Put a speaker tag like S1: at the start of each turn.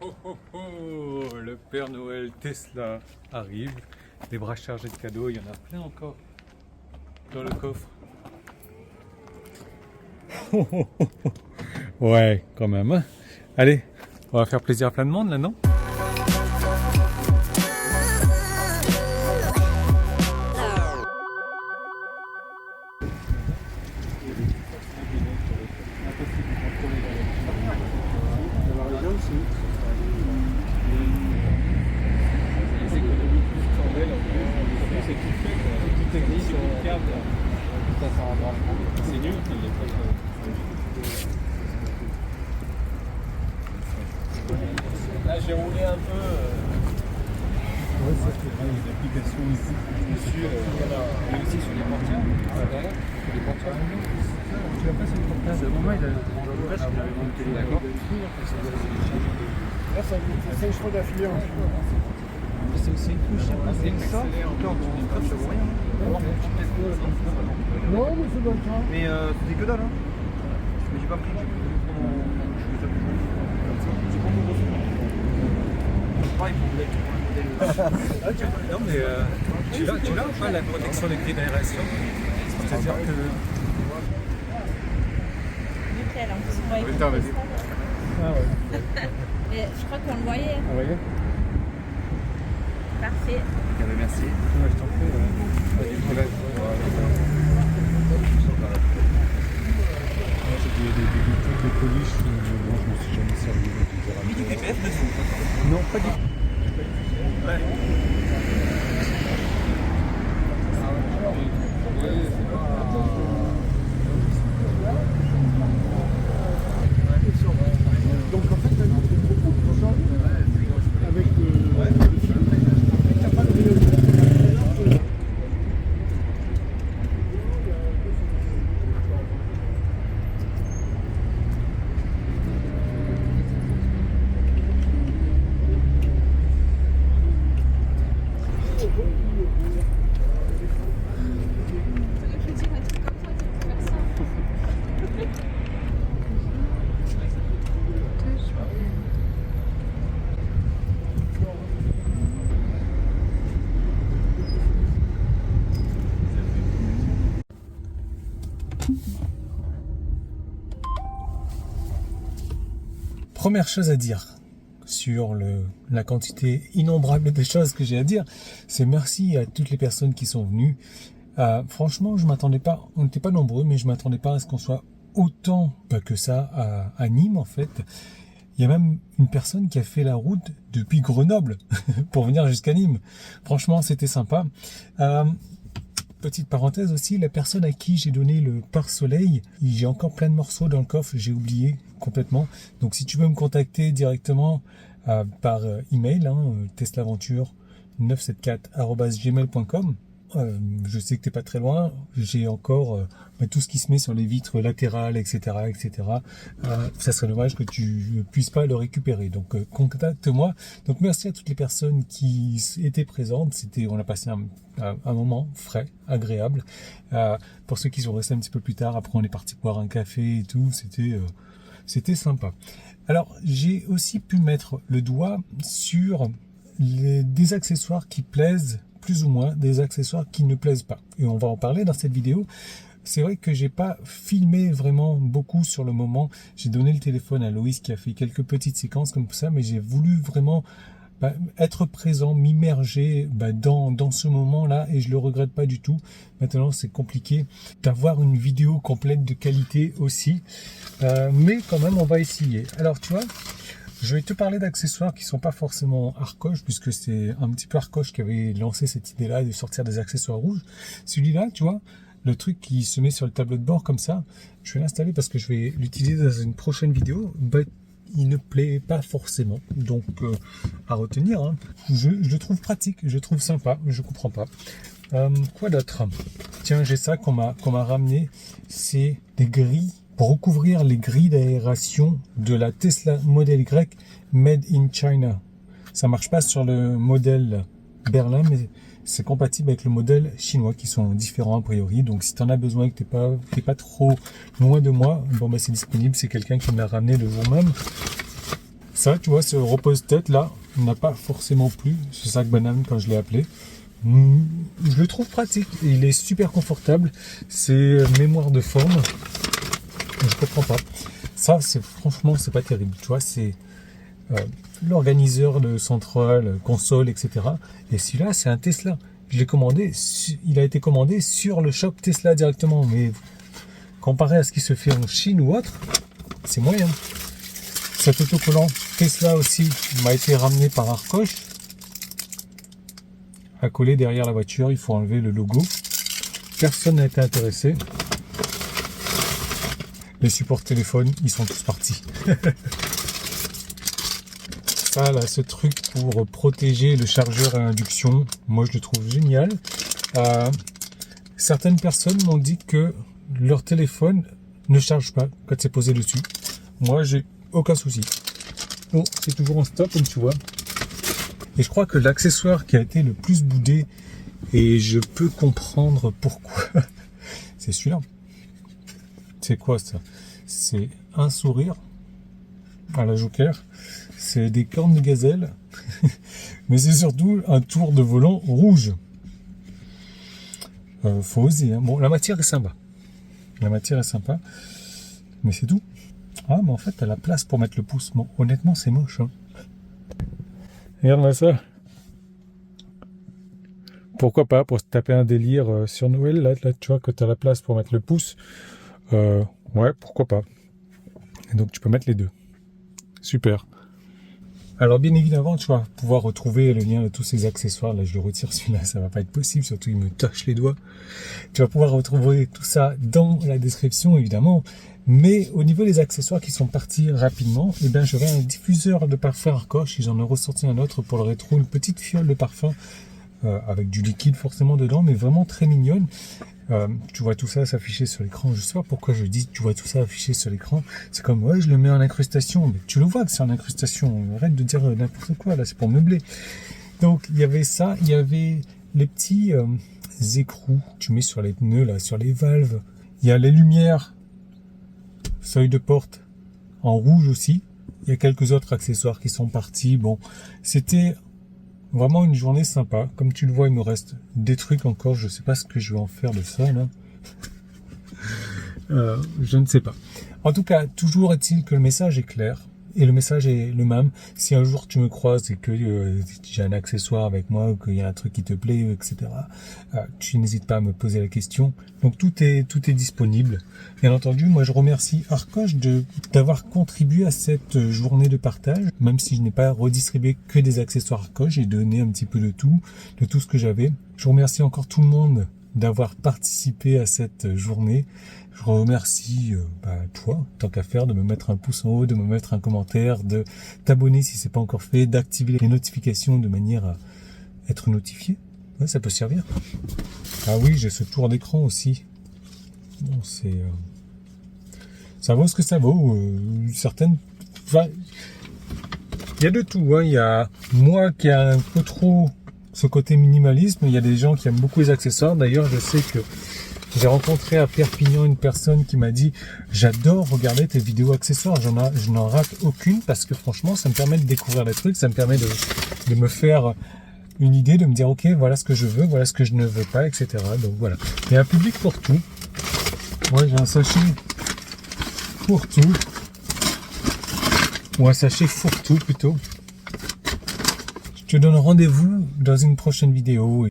S1: Oh oh oh, le Père Noël Tesla arrive, les bras chargés de cadeaux, il y en a plein encore dans le coffre. Oh, oh, oh, oh. Ouais, quand même. Hein. Allez, on va faire plaisir à plein de monde là, non? C'est nul qu'il l'ait pas. Là j'ai roulé un peu. Ouais, ça c'est vrai, les applications ici. Sur, mais aussi sur les portières. Voilà, sur les portières. Tu l'as pas sur les portières. C'est moment il a le reste qu'il avait dans le télé. D'accord. Là c'est une chevaux d'affilée. C'est aussi une couche, c'est ça. Encore, tu vois rien. Non, mais c'est bon ça. Mais c'était que dalle, hein. Mais j'ai pas pris. J'ai pas mon gros. Pareil pour le modèle. Non, mais tu l'as ou pas la protection des grilles d'aération? C'est-à-dire que.
S2: Nickel, en plus, on voit
S1: Attends, vas-y. Ah ouais.
S2: Et je crois qu'on le voyait.
S1: Ah ouais.
S2: Parfait.
S1: Merci. Ouais, je t'en prie. Pas de problème. J'ai des boutons de polish, moi je me suis jamais servi de
S3: Mais du PPF dessus?
S1: Non, pas du tout. Ouais.
S4: Donc en fait, avec le film, t'as pas de
S1: Première chose à dire sur la quantité innombrable de choses que j'ai à dire, c'est merci à toutes les personnes qui sont venues. Franchement, je m'attendais pas, on n'était pas nombreux, mais je m'attendais pas à ce qu'on soit autant que ça à Nîmes en fait. Il y a même une personne qui a fait la route depuis Grenoble pour venir jusqu'à Nîmes. Franchement, c'était sympa. Petite parenthèse aussi, la personne à qui j'ai donné le pare-soleil, j'ai encore plein de morceaux dans le coffre, j'ai oublié complètement. Donc si tu veux me contacter directement par email, teslaventure974@gmail.com. Je sais que t'es pas très loin, j'ai encore tout ce qui se met sur les vitres latérales, etc. Ça serait dommage que tu ne puisses pas le récupérer, donc contacte-moi. Donc merci à toutes les personnes qui étaient présentes, on a passé un moment frais, agréable. Pour ceux qui sont restés un petit peu plus tard, après on est parti boire un café et tout, c'était sympa. Alors j'ai aussi pu mettre le doigt sur des accessoires qui plaisent plus ou moins, des accessoires qui ne plaisent pas. Et on va en parler dans cette vidéo. C'est vrai que j'ai pas filmé vraiment beaucoup sur le moment. J'ai donné le téléphone à Loïs qui a fait quelques petites séquences comme ça, mais j'ai voulu vraiment être présent, m'immerger dans ce moment-là et je le regrette pas du tout. Maintenant, c'est compliqué d'avoir une vidéo complète de qualité aussi. Mais quand même, on va essayer. Alors, tu vois, je vais te parler d'accessoires qui sont pas forcément Arcoche, puisque c'est un petit peu Arcoche qui avait lancé cette idée-là de sortir des accessoires rouges. Celui-là, tu vois, le truc qui se met sur le tableau de bord comme ça, je vais l'installer parce que je vais l'utiliser dans une prochaine vidéo. Il ne plaît pas forcément, donc à retenir. Hein. Je le trouve pratique, je le trouve sympa, je comprends pas. Quoi d'autre? Tiens, j'ai ça qu'on m'a ramené, c'est des grilles pour recouvrir les grilles d'aération de la Tesla Model Y Made in China. Ça marche pas sur le modèle Berlin, mais c'est compatible avec le modèle chinois qui sont différents a priori. Donc si tu en as besoin et que t'es pas trop loin de moi, bon c'est disponible, c'est quelqu'un qui me l'a ramené le jour même. Ça, tu vois, ce repose-tête là, n'a pas forcément plu, ce sac banane quand je l'ai appelé. Je le trouve pratique, il est super confortable, c'est mémoire de forme, je comprends pas. Ça, franchement, c'est pas terrible, tu vois, c'est l'organiseur de centrale, console, etc. Et celui-là, c'est un Tesla. Je l'ai commandé, il a été commandé sur le shop Tesla directement, mais comparé à ce qui se fait en Chine ou autre, c'est moyen. Cet autocollant Tesla aussi m'a été ramené par Arcoche. À coller derrière la voiture, il faut enlever le logo. Personne n'a été intéressé. Les supports téléphone, ils sont tous partis. Ça là, ce truc pour protéger le chargeur à induction, moi je le trouve génial. Certaines personnes m'ont dit que leur téléphone ne charge pas quand c'est posé dessus. Moi j'ai aucun souci. Bon, c'est toujours en stock comme tu vois. Et je crois que l'accessoire qui a été le plus boudé, et je peux comprendre pourquoi, c'est celui-là. C'est quoi ça? C'est un sourire à la Joker, c'est des cornes de gazelle, mais c'est surtout un tour de volant rouge. Faut oser, hein. Bon, la matière est sympa. La matière est sympa, mais c'est tout. Ah, mais en fait, t'as la place pour mettre le pouce. Bon, honnêtement, c'est moche, hein. Regarde-moi ça. Pourquoi pas, pour se taper un délire sur Noël, là tu vois, que tu as la place pour mettre le pouce. Ouais, pourquoi pas. Et donc tu peux mettre les deux. Super. Alors bien évidemment, tu vas pouvoir retrouver le lien de tous ces accessoires. Là, je le retire celui-là, ça va pas être possible, surtout il me tâche les doigts. Tu vas pouvoir retrouver tout ça dans la description, évidemment. Mais au niveau des accessoires qui sont partis rapidement, eh ben, j'aurai un diffuseur de parfum Arcoche et j'en ai ressorti un autre pour le rétro, une petite fiole de parfum avec du liquide forcément dedans, mais vraiment très mignonne. Tu vois tout ça s'afficher sur l'écran. Je sais pas pourquoi je dis tu vois tout ça affiché sur l'écran. C'est comme ouais, je le mets en incrustation, mais tu le vois que c'est en incrustation. Arrête de dire n'importe quoi là, c'est pour meubler. Donc il y avait ça, il y avait les petits écrous que tu mets sur les pneus là, sur les valves. Il y a les lumières, seuil de porte en rouge aussi. Il y a quelques autres accessoires qui sont partis. Bon, c'était vraiment une journée sympa. Comme tu le vois, il me reste des trucs encore. Je sais pas ce que je vais en faire de ça là. Je ne sais pas. En tout cas, toujours est-il que le message est clair. Et le message est le même. Si un jour tu me croises et que j'ai un accessoire avec moi, ou qu'il y a un truc qui te plaît, etc., tu n'hésites pas à me poser la question. Donc tout est disponible. Bien entendu, moi je remercie Arcoche d'avoir contribué à cette journée de partage. Même si je n'ai pas redistribué que des accessoires Arcoche, j'ai donné un petit peu de tout ce que j'avais. Je remercie encore tout le monde d'avoir participé à cette journée. Je remercie toi, tant qu'à faire, de me mettre un pouce en haut, de me mettre un commentaire, de t'abonner si c'est pas encore fait, d'activer les notifications de manière à être notifié. Ouais, ça peut servir. Ah oui, j'ai ce tour d'écran aussi. Bon, c'est ça vaut ce que ça vaut. Certaines, enfin, il y a de tout. Hein. Il y a moi qui a un peu trop ce côté minimalisme. Il y a des gens qui aiment beaucoup les accessoires. D'ailleurs, je sais que j'ai rencontré à Perpignan une personne qui m'a dit « J'adore regarder tes vidéos accessoires, je n'en rate aucune parce que franchement, ça me permet de découvrir des trucs, ça me permet de me faire une idée, de me dire « Ok, voilà ce que je veux, voilà ce que je ne veux pas, etc. » Donc voilà, il y a un public pour tout. Moi, j'ai un sachet pour tout. Ou un sachet fourre-tout plutôt. Je te donne rendez-vous dans une prochaine vidéo.